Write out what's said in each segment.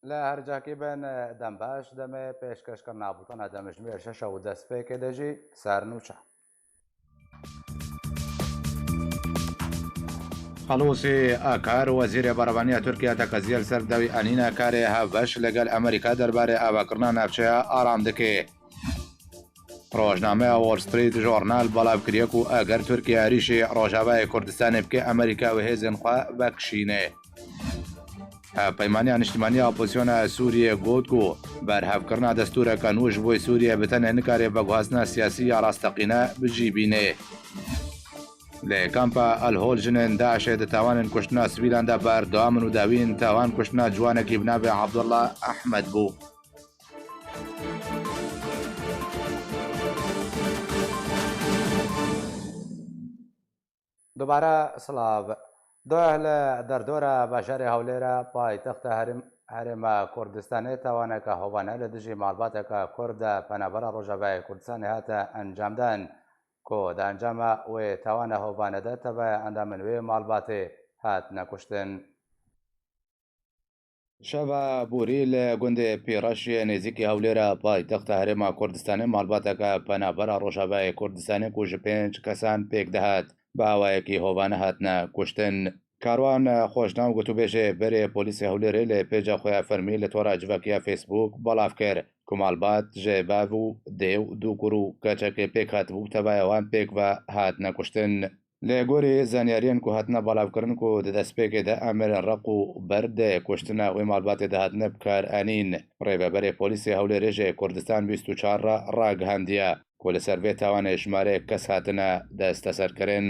لە هەرجاکی بن دەم باش دەمێ پێشکەشکە نابوتەنە دەمژمێر شەشە و دەستپێکێ دەژی سارنوچە خەڵوسی ئاکار وەزیرە بەڕەوانیە تورکیا تەکەزیل سەردەوی ئەنینە کارێ هەڤەش لەگەل ئەمریکا دەربارەی ئاواکردنا ناوچەیە ئارام دەکێ. ڕۆژنامەیە وۆڵستریت ژۆرنال بەڵاوکریەک و ئەگەر تورکیا ریشی ڕۆژاوای کوردستانی بکە ئەمریکا و هێزن خوا بەکشینێ. پەیمانیان نیشتیمانی ئۆپۆزیسیۆنە سووریە گوت و بەرهەفکردنا دەستورەکە نوش بۆی سووریە بتەنێ نکارێ بە گواستنە سیاسی یا ڕاستەقینە بژیبینێ. لە کامپە ئەلهۆڵژنن داعشێ دەتاوانن کوشتنا سویلاندا بەردەوامن و داوین تاوان کوشتنا جوانێکی بنابێ عەبدوڵڵا ئەحمەد بوو. دووبارە سڵاو دوای لە دەردۆرە باژارێ هەولێرە پایتەختە هەرێمە کوردستانی تاوانێکە هەوانە لە دژی ماڵباتێکە کوردە پەنابەرە ڕۆژاوای کوردستانی هاتە ئەنجامدان کۆ دە ئەنجامە وێ تاوانە هەوانەدە تەبە ئەندامن وێ ماڵباتێ هات نەکوشتن. شەڤە بوری لە گوندێ پیرەشیە نێزیکی هەولێرە پایتەختە هەرێمە کوردستانی ماڵباتەکە پەنابەرە ڕۆژاوای کوردستانی و ژ 5 کەسان پێک دەهات باوایەکی هۆوانە هاتنە کوشتن. کاروان خۆشناو گوتوبێژێ بەرێ پۆلیسی هەولێرە لە پێجا خۆیان فەرمی لە تۆڕە جڤکیە فیسبوک بەڵاف کرد کوماڵبات ژێباv و دێو دووکوڕ و کەچەکێ پێک هاتبوو تەبایەوان پێک بە هاتنە کوشتن. لە گۆری زانیاریان و هاتنە بەڵاوکردن و دەدەستپێکێدا ئەمرن ڕق و بەردە کوشتنە وێ ماڵباتێ داهاتنە بکار ئەنین ڕێبەبەرێ پۆلیسی هەولێرێژێ کوردستان 24 ڕاگەهاندیە کۆ لە سەرێ تاوانە ژمارەیە کەس هاتنە دەستە سەرکردن.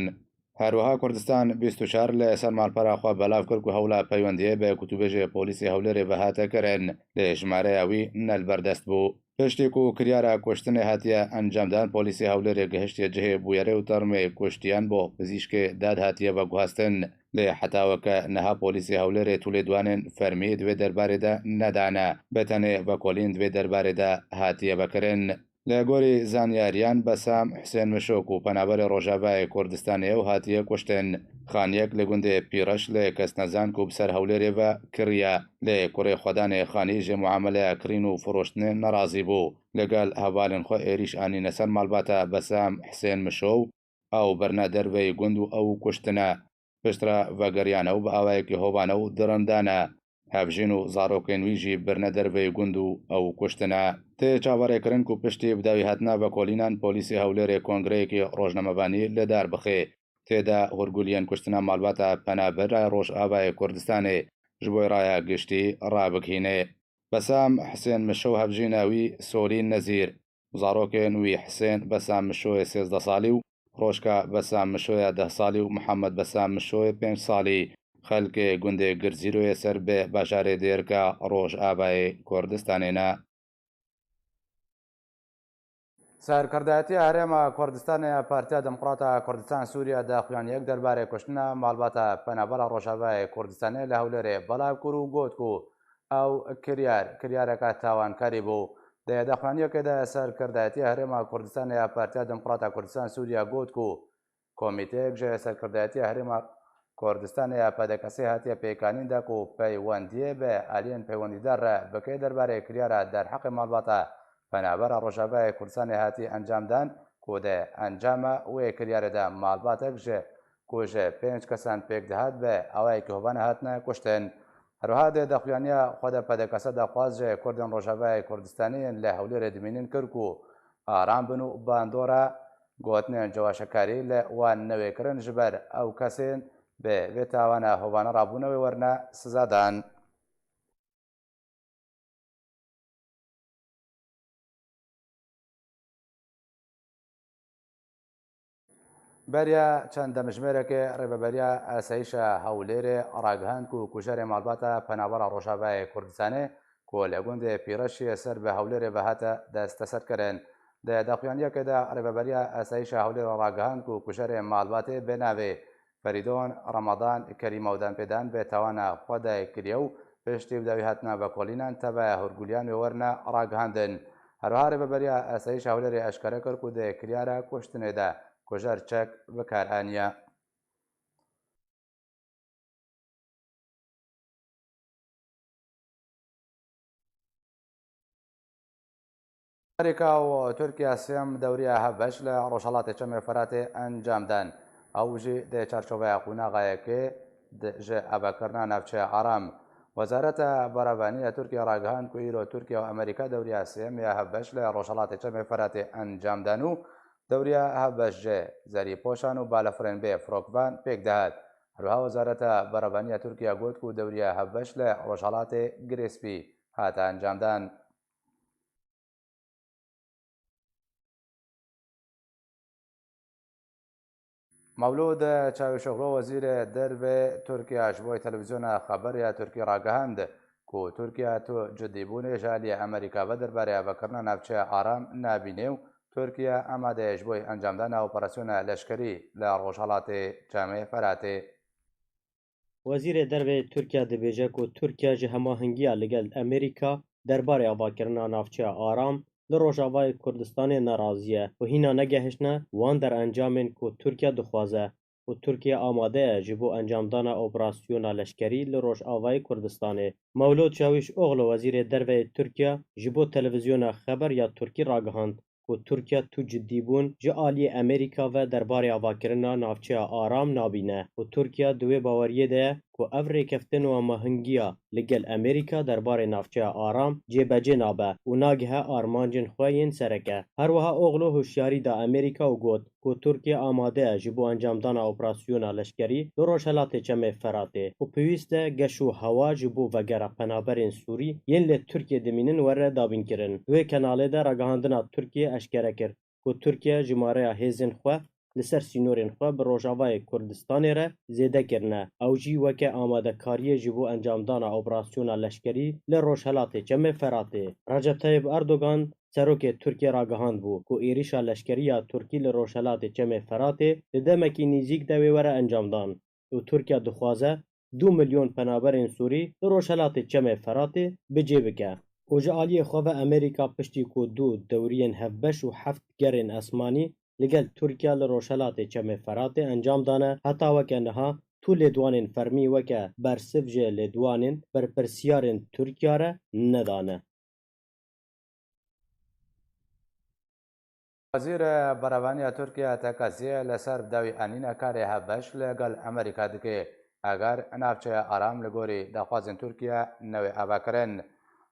هەروەها کوردستان 24 لە سەر ماڵپەراخوا بەلاو کرد و هەوڵا پەیوەندیە بە کوتوبێژێ پۆلیسی هەولێرێ بەهاتەکردن لە ژمارەیەوی نەلبەردەست بوو. پشتێک و کریارە کوشتنێ هاتیە ئەنجامدان پۆلیسی هەولێرێ گەهشتە جهێ بویەرێ و تەرمێ کوشتیان بۆ پزیشکێ داد هاتیە بە گواستن لێ حتاوەکە نەها پۆلیسی هەولێرێ توولێ دوانێن فەرمی دوێ دەربارێدا نەدانە بەتەنێ بە کۆلین دوێ دەربارێدا هاتیە بەکردن. لە گۆری زانیاریان بەسام حسێن مشۆک و پەنابەری ڕۆژاوای کوردستانێ و هاتیە کوشتن. خانیەک لە گوندێ پیرەش لە کەس نەزان و بسەر هەولێرێ بە کڕە لێ کوڕێ خۆدانێ خانی ژێ معاملەیە کرین و فرۆشتنێ نەڕازی بوو لەگەڵ هەوالن خۆ ئێریش ئانینە سەر ماڵباتە بەسام حسێن مشۆ ئەو بەرنە دەربەی گوند و ئەو کوشتنە پشترە ڤەگەریانە و بە ئاوایەکی هۆبانە و درەندانە هەڤژین و زارۆکێن ویژی برنە دەربەی گوند و ئەو کوشتنە تێ چاوەڕێکردن و پشتی بداوی هاتنە بە کۆلینان پۆلیسی هەولێرێ کۆنگرەیەکی ڕۆژنەمەبانی لەدار بخێ تێدا هورگولیان کوشتنە ماڵباتە پەنابەرە ڕۆژ ئاوای کوردستانێ ji بۆی ڕایە گشتی ڕابکهینێ. بەسام حسێن مشۆ هەڤژیناوی سۆلین نەزیر زارۆکێن وی حسێن بەسام مشۆیە 13 ساڵی و ڕۆژکە بەسام مشۆیە 10 ساڵی و محەممەد بەسام مشۆیە 5 ساڵی خەلکێ گوندێ گرزیرۆیە سەر بێ باشارێ دێرکە ڕۆژ ئابای کوردستانێنە. سەرکردایەتی هەرێمە کوردستانی پارتیا دموکراتە کوردستان سووریا داخوایان یەک دەربارەی کوشتنە ماڵباتە پەنابەرە ڕۆژاوای کوردستانی لە هەولێرێ بەڵاوکوور و گوت و ئەو کریارەکە تاوانکاری بوو. دەخوانیەکەدا سەرکردایەتی هەرێمە کوردستانی پارتیا دموکراتە کوردستان سووریا گوت و کۆمیتەیەک ژێ سەرکردایەتی هەرێمە کوردستانی پەدەکەسی هاتیە پێکانیندا و پەیوەندیە بە ئالیەن پەیوەندیدار بکەی دەربارەی کریارە دەرحەقی ماڵباتە پەنابەرە ڕۆژاوای کوردستانی هاتی ئەنجامدان کۆدە ئەنجامە وێ کریارەدا ماڵباتێک ژێ کۆژە 5 کەسان پێک دەهات بە ئەوایەکی هۆبانە هاتنە کوشتن. هەروها دێ دەخوایانە خۆدە پەدەکەسە دەخواست ژێ کوردن ڕۆژاوای کوردستانیان لە هەولێرە دمێنین کرد و ئارام بن و باندۆرە گوتنێن جەواشەکاری لە وان نەوێکردن ji ber ئەو کەسێن بێ vê tawana hovana rabûnewê werne siza dan. بەریا چەند دەمژمێرێکێ ڕێبەبەریە ئاسایشە هەولێرێ ڕاگەهاند و کوژەرێ ماڵباتە پەنابەرە ڕۆژاوای کوردستانê کۆ لە گوندێ پیرەشیە سەر بە هەولێرێ بەهاتە دەستەسەرکردن دەخوێنیەکەدا ڕێبەبەریە ئاسایشە هەولێر ڕاگەهاند و کوژەرێ ماڵباتێ بێناوێ فەریدۆن ڕەمەدان کەریمە و دەمپێدان بێتەوانە خۆدای کریە و پشتی بداوی هاتنە بە کۆلینان تەبایە هەورگولیان وێوەرنە ڕاگەهاندن. هەروها ڕێبەبەریە ئاسایش هەولێرێ ئەشکەرە کرد و دەکریارە کوشتنێدا کوژەر چەک بەکارهانیە. ئەمریکا و تورکیا سێم دەوریە هەبەش لە ڕۆژهەڵاتی چەمێ فەراتێ ئەنجامدان ئەوژی دێ چارچۆڤەیە قوناغایەکێ ژێ ئەبەکردنا ناوچەیە ئارام. وەزارەتە بەڕێوەبانیە تورکیا ڕاگەهاند و ئیرۆ تورکیا و ئەمریکا دەوریا سێمیە هەبەش لە ڕۆژهەڵاتی چەمێ فەراتێ ئەنجامدان و دەوریا هەبەشژێ زەریپۆشان و بالەفرێن بێ فڕۆکبان پێک دەهات. هەروها وەزارەتە بەڕێوەبانیە تورکیا گوت و دەوریا هەبەش لە ڕۆژهەڵاتێ گرێسپی هاتە ئەنجامدان. مەولود چاوشۆغلۆ وەزیرە دەربێ تورکیاش بۆی تەلەڤیزیۆنە خەبەریا تورکی ڕاگەهاند و تورکیا تۆ جددیبوونێ ژالیە ئەمریکا بە دەربارەیە بەکردنە ناوچەیە ئارام نابینێ و تورکیا ئامادەیەش بۆی ئەنجامدانا ئۆپەراسیۆنە لەشکری لە ڕۆژهەڵاتی چەمێ فەراتێ. وەزیرê dervê Tirkiye dibêje ku Tirkiye ji hemahingiya li gel Amerîka derbarê avakirina navçeya aram li Rojavayê Kurdistanê nerazî ye û hîna negehiştine wan derencamên ku Tirkiye dixwaze û Tirkiye amade ye ji bo encamdana operasyona leşkerî li Rojavayê Kurdistanê. Mevlûd Çavuşoğlu wezîrê derveyê Tirkiye ji bo televîzyona xeber ya Tirkî ragihand ku Tirkiye tu ciddîbûn ji aliyê Amerîka ve derbarê avakirina navçeya aram nabîne û Tirkiye di wê baweriyê de ye ku ev rêkeftin û hemahingiya li gel Amerîka derbarê navçeya aram cêbecê nabe û nagihe armancên xwe yên sereke. Her wiha Oğlu hişyarî da Amerîka û got ku Tirkiye amade ye ji bo encamdana operasyona leşkerî li Rojhilatê Çemê Feratê û pêwîst e geş û hewa ji bo vegera penaberên Sûrî yên lê Tirkiye dimînin were dabînkirin. Di wê kenalê de ragihandina Tirkiye eşkere kir ku Tirkiye jimareya hêzên xwe li ser sînorên xwe bi Rojavayê Kurdistanê re zêde kirine. Ew jî weke amadekariyê ji bo encamdana operasyona leşkerî li Rojhilatê Çemê Feratê. Recep Tayyip Erdogan serokê Tirkiye ragihand bû ku êrişa leşkerî ya Tirkî li Rojhilatê Çemê Feratê li demekî nîzik de wê were encamdan û Tirkiye dixwaze 2 milyon penaberên Sûrî li Rojhilatê Çemê Feratê bicê bike. û ji aliyê xwe ve Amerîka piştî ku du dewriyên hevbeş û heft gerên esmanî li gel Tirkiye li Rojhilatê Çemê Feratê encam dane heta weke niha tu lêdwanên fermî weke bersiv jê lêdwanên berpirsiyarên Tirkiye re nedane. وەزیرە بەڕێوەبانیە تورکیا تەکەزیە لەسەر داوی ئەنینە کارێ هەبەش لەگەڵ ئەمریکا دکێ ئەگەر ناوچەیە ئارام لە گۆری داخوازن تورکیا نەوێ ئاواکردن.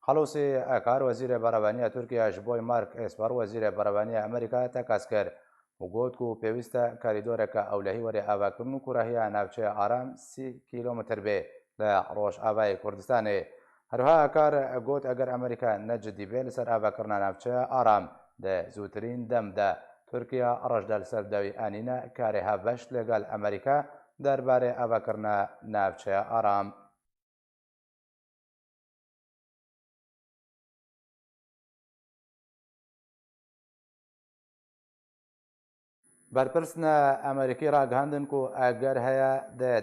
خەڵوسی ئەکار وەزیرە بەڕێوەبانیە تورکیا ji بۆی مارک ئێسپەر وەزیرە بەڕێوەبانیە ئەمریکا تەکەس کرد و گوت و پێویستە کاریدۆرێکە ئەولەهی وەرێ ئاواکردن و کوڕەهیە ناوچەیە ئارام 30 کیلۆمتر بێ لە ڕۆژئاوای کوردستانê. هەروها ئەکار گوت ئەگەر ئەمریکا نەجددی بێ لەسەر ئاواکردنا ناوچەیە ئارام لە زووترین دەمدا تورکیا ڕەشدا لەسەر داوی ئەنینە کارێ هەبەش لەگەڵ ئەمریکا دەربارەی ئاواکردنا ناوچەیە ئارام. بەرپرسنە ئەمریکی ڕاگەهاندن و ئەگەر هەیە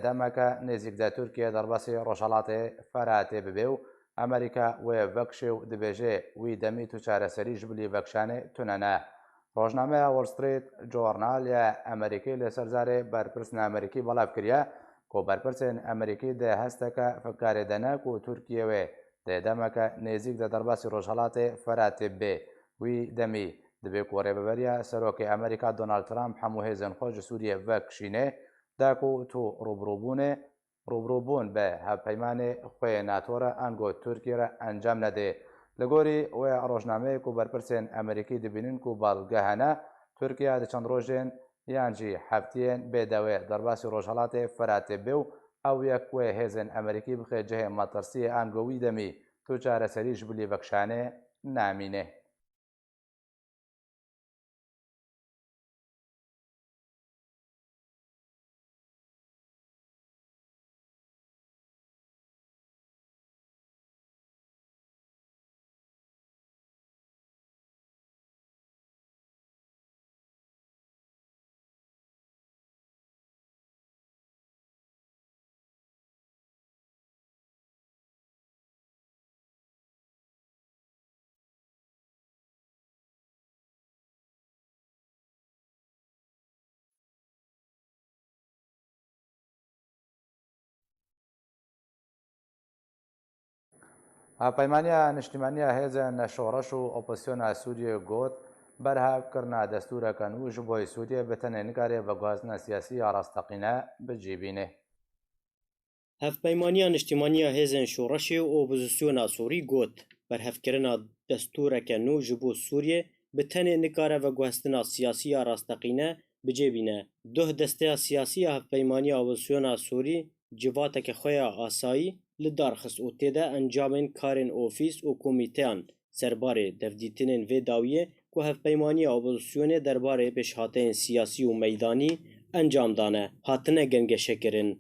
دەمەکە نێزیکدا تورکیا دەربەسی ڕۆژهەڵاتێ فەراتێ ببێ و ئەمریکا وێ vەکشێ و دەبێژێ وی دەمیت و چارەسەریش بلی vەکشانێ تونەنە. ڕۆژنامەیە وەڵستریت جۆرنال یا ئەمریکی لەسەر زارێ بەرپرسنە ئەمریکی بەڵاو کریە کۆ بەرپرسێن ئەمریکی دە هەستەکە فکارێدەنەک و تورکیەوێ دەمەکە نێزیک دە دەرباسی ڕۆژهەڵاتێ فەراتێ بێ وی دەمی دەبێت و ڕێبەبەریە سەرۆکی ئەمریکا دۆناڵد ترامپ هەموو هێزن خۆش سووریە vەکشینێ داک و تو ڕوبڕووبوون بە هەپەیمانێ خوێ ناتۆرە ئەنگۆ تورکیرە ئەنجام نەدێ. لە گۆری وێ ڕۆژنامەیەک و بەرپرسێن ئەمریکی دەبینن و باڵگەهانە تورکیا دە چەند ڕۆژێن یانجی هەفتیان بێداوێ دەرباسی ڕۆژهەڵاتێ فەراتێ بێ و ئەو یەک وێ هێزن ئەمریکی بخێ جهێ مەترسیە ئەنگۆوی دەمی تو چارەسەریش بلی vەکشانێ نامینێ. پەیمانیە نیشتیمانیە هێزن شۆڕەش و ئۆپۆزیسیۆنە سووریە گوت بەرهەوکردنا دەستورەکە نوژ بۆی سووریە بتەنێ نگارێ بە گوازنە سیاسی یا ڕاستەقینە بجیبینێ. هەفپەیمانیە نیشتیمانیە هێزن شۆڕەشی و ئۆپۆزیسیۆنە سووری گوت بەرهەفکردنا دەستورەکە نو ji bo Sûriyê bi tenê nikare veguhestina siyasî ya rastaqîne bicêbîne. Duh desteya siyasî ya hevpeymaniya opozisyona Sûrî civateke xwe ya asayî li dar xist û têde encamên karên ofîs û komîteyan serbarê devdîtinên vê dawiyê ku hevpeymaniya opozisyonê derbarê pêşhateyên siyasî û meydanî encam dane hatine gengeşekirin.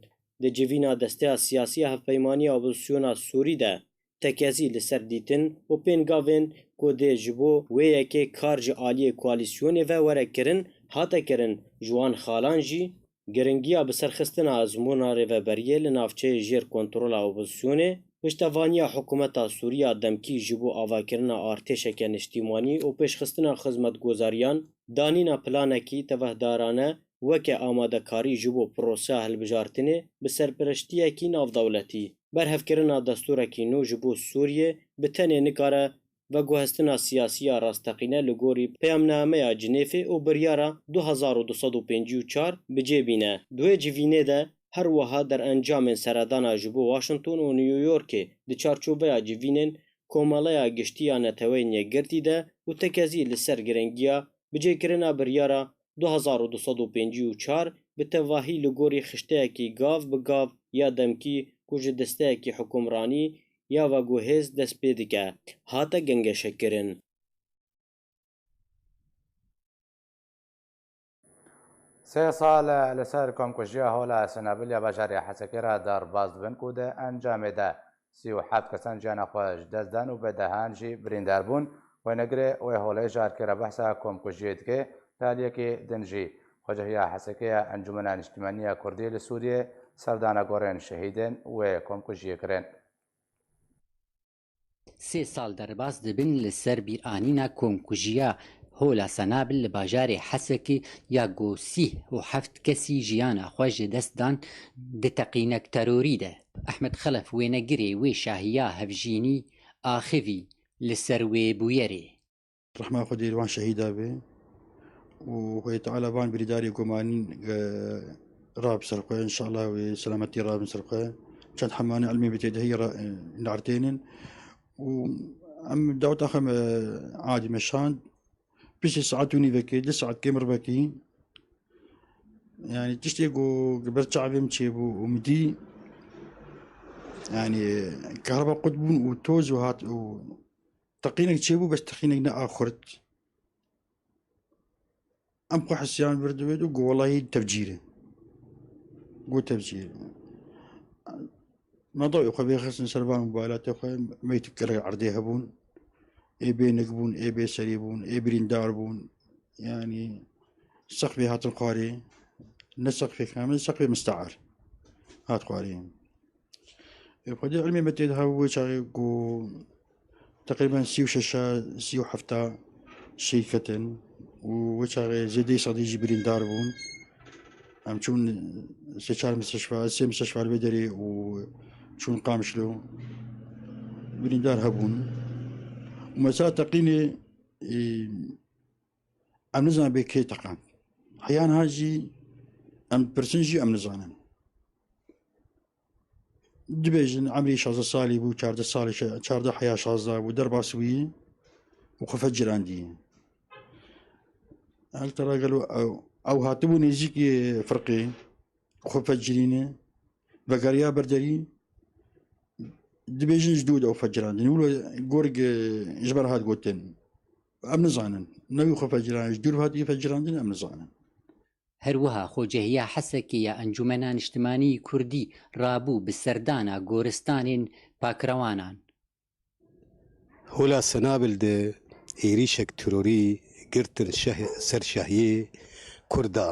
Di civîna desteya siyasî ya hevpeymaniya opozisyona Sûrî de tekezî li ser dîtin û pêngavên ku dê ji bo wê yekê kar ji aliyê koalîsyonê ve were kirin hate kirin ji wan xalan jî giringiya bi serxistina ezmûna rêveberiyê li navçeyê jêr kontrola opozisyonê piştevaniya hikûmeta Sûriya demkî ji bo avakirina artêşeke niştîmanî û pêşxistina xizmetgozariyan danîna planekî tevehdarane weke amadekarî ji bo proseya hilbijartinê bi serpirestiyekî navdewletî. Berhevkirina destûrekî nû ji bo Sûriyê bi tenê nikare veguhestina siyasî ya rastaqîne li gorî peyamnameya Cinêfê û biryara 2254 bicêbîne. Duê civînê de her wiha derencamên seredana ji bo Washington û New Yorkê di çarçobeya civînên komeleya giştî ya neteweyên yekgirtî de û tekezî li ser girengiya bicêkirina biryara 2254 bi tevahî li gorî xişteyekî gav bi gav ya demkî ku ji desteyekî hikûmranî ya veguhêz dest pê dike hate gengeşekirin. سێ ساڵ لەسەر کۆمکوژیە هۆلا سەنابلیە بەژاریا حەسەکێرا دەرباز دبن و دە ئەنجامێدا 37 کەسان گیانە خۆش دەستدان و بەدەهانژی بریندار بوون وەنەگرێ وێ هۆڵەی ژارکێرە بەحسا کۆمکوژیە دکێ تالیەکی دنجی خۆجەهیا حەسەکەیە ئەنجومەنە نیشتیمانیە کوردی لە سووریێ سەردانە گۆڕێن شەهیدن وێ کۆمکوژیەکرێن. سێ ساڵ دەرباز دەبن لەسەر بیرانینا کۆمکوژیە هۆلا سەنابل لە باژارێ حەسەکی یا گۆسیح و هەفت کەسی ژیانە خۆش دەستدان دتەقینەک تەرۆریدە. ئەحمەد خەلەف وێنەگرێ وێ شاهیا هەفژینی ئاخیوی لەسەر وێ بویەرێ. ڕحمە خودی وان شەهیدا بێ و خۆی تەعالی بان بریداری گۆمانین راب سەرخۆ ئینشاءالله و سەلامەتی رابن سەرخۆ چەند حەمانە علمی بتێدە هی نارتێنن و ئەم داوت ئەخەم عادی مەشاند پیشی ساعت و نیڤەکەی 2 ساعت کێمر بەکەی يعني تشتێک و بەرچاوێم چێبوو ومدی يعني كهرباء قد بوون و تۆز و هات و تەقینێک چێبوو بەس تەقینێک نەئاخورد ئەم خۆ حەسیان بردوێت و گۆڵایی تەفجیرە گۆ تەفجیر مەضۆی خۆ بێخستن سەربان موبایلاتە خۆ مەیتکەرە عەردێ هەبوون ئێ بێنک بوون ئێ بێسەری بوون ئێ بریندار بوون يعني سەقفێ هاتن خوارێ نە سەقفێ کامل سەقفێ مستعار هات خوارێ خۆدی علمی بەتێدا هەبوو چاغێ گۆ تقریبا 36 شەیکەتن و چاغێ زێدەی سەدیجی بریندار بوون ئەم چوون سێ مستەشفا بێ دەرێ و چوون قامشلۆ بریندار هەبوون ومەسا تەقینێ ئەم نزانم بێ کێ تەقان حەیان هاژی ئەم پرسنجی ئەم نزانن دبێژن عەمری 16 ساڵی بوو 14 ساڵی 14 حەیا 16 بوو دەرباسوی و خەفە جراندی هەلتەڕاگەل ئەو هاتبوو نێزیکی فڕقێ خۆفە جرینە بەگەریا بەردەری دبێژنش دوود ئەو فەجراندن و گۆرگ ژبەر هات گوتن ئەم نزانن نەوی خۆفەجرانش دوور هاتی فەجراندن ئەم نزانن. هەروەها خۆجەهیا حەسەکیە ئەنجومەنە نیشتیمانی کوردی ڕابوو بسەردانە گۆرستانên پاکراوانان. هۆلا سەنابل دە عێریشێک ترۆری گرتن سەر شاهیê Kurda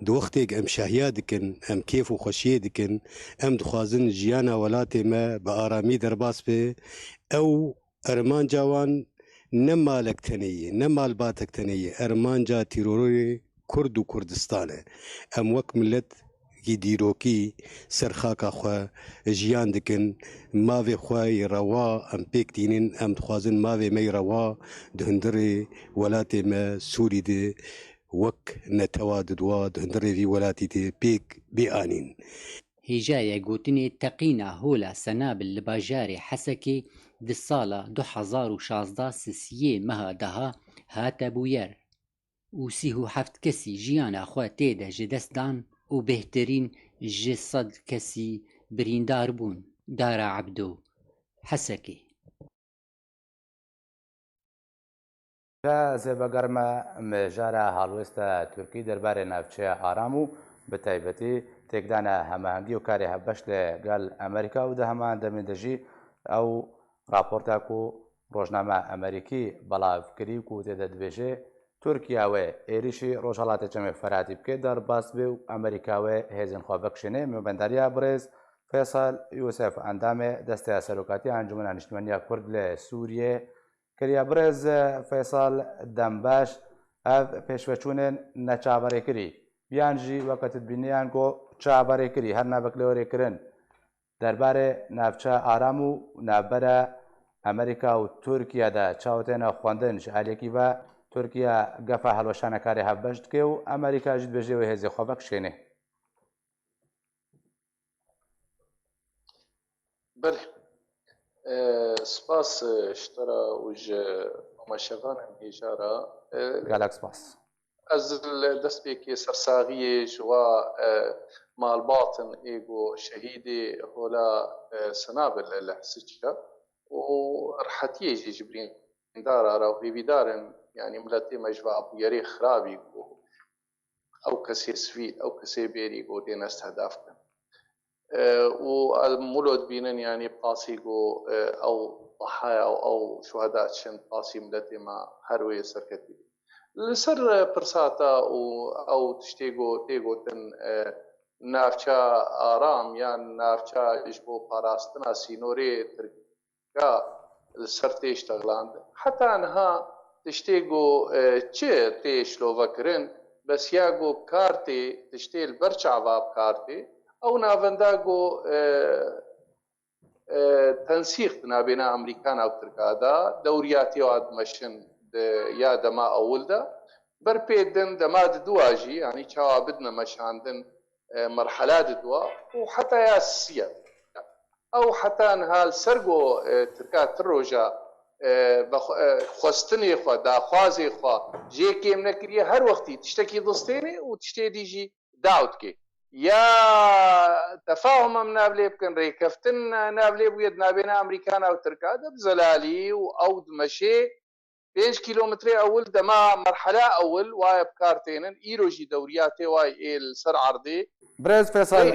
di wextêk em şahiya dikin em kêf û xweşiyê dikin em dixwazin jiyana welatê me bi aramî derbas bê ew ermanca wan ne malek tenêyê ne malbatek tenêyê ermanca tîrorê Kurd û Kurdistan e em wek millet وەکی دیرۆکی سەرخاکە خۆ ژیان دکن ماوێ خۆی ڕەوا ئەم پێکتینن ئەم دخوازن ماوێ مەی ڕەوا دهندڕێ وڵاتێ مە سووری دێ وەک نەتەوا ددوا دهندڕێوی وڵاتی تێ پێک بێئانین. هیجایە گوتنێ تەقینە هۆلا سەنابل لە باژارێ حەسەکێ di sala 2016 sisiyê meha deha hate bûyer û 37 kesî jiyana xwe têde ji dest dan û bêhtirîn ji 100 kesî birîndar bûn. Dara Ebdo, Hesekê. زێبەگەرمە مێژارە هەڵوێستە تورکی دەربارەی ناوچەیە ئارام و بە تایبەتی تێکدانە هەماهەنگی و کاری هەبەش لەگەڵ ئەمریکا و دەهەمان دەمێدەژی ئەو راپۆرتاک و ڕۆژنامە ئەمریکی بەڵاوکردی و تێدە دەبێژێ تورکیاوێ ئێریشی ڕۆژهەڵاتی چەمێ فەراتی بکێت دەرباس بێ و ئەمریکاوێ هێزن خۆ بەکشێنێ میوەبەنداریە بڕێز فێسال یوسف ئەندامێ دەستەیە سەرۆکاتی ئەنجومەنە نیشتیمانیە کورد لە سووریێ کردیا برێز فێسال دەمباش ئەv پێشوەچوونێن نەچابەرێکری بیانژی وەکەتت بینیان گۆ چابەرێکری هەر نابک لەوەرێکردن دەربارەی ناوچە ئارام و نابەرە ئەمریکا و تورکیادا چاوتێنە خوێندن شعالێکی بە تورکیا گەفە هەڵوەشانەکاری هەبەش دکێ و ئەمریکاژت بێژێەوە هێزی خۆ بەکشێنێ. بله سپاس اشترا وج مشغان هجارة گالک سپاس از دست بيكي سرساغية جوا مال باطن ايجو شهيدي هولا سنابل لحسيتشا ورحتيه جي جبرين دارا راو في دارن يعني ملتي مجوا ابو يري خرابي او كسي سفيد او كسي بيري جو دين استهداف والمولود بينن يعني باسيجو او ضحايا او شهداء شن باسي ملتي ما هروي سركتي لسر برساتا او تشتيجو تن نافچا آرام يعني نافچا اجبو باراستنا سينوري تركا لسر تشتغلاند حتى انها تشتيجو چه تشلو وكرن بس ياجو كارتي تشتيل برچا باب كارتي او نافنداغو تنسيق بين امريكان او تركادا دورياتي واد مشن يا دما اولدا بربيدن دما دواجي يعني تشا بدنا مشاندن مرحلات دوا وحتى ياسيا او حتى نهال سرغو تركات تروجا خوستني خو دا خوازي خو جي كيم نكري هر وقتي تشتكي ضستيني وتشتي ديجي داوتكي يا تفاهم نابلي بكن ريكفتن نابلي بيد نابينا امريكان او تركاد بزلالي او دمشي 5 كيلومتر اول دما مرحله اول واي بكارتينن ايروجي دورياتي واي السر عرضي برێز فێسال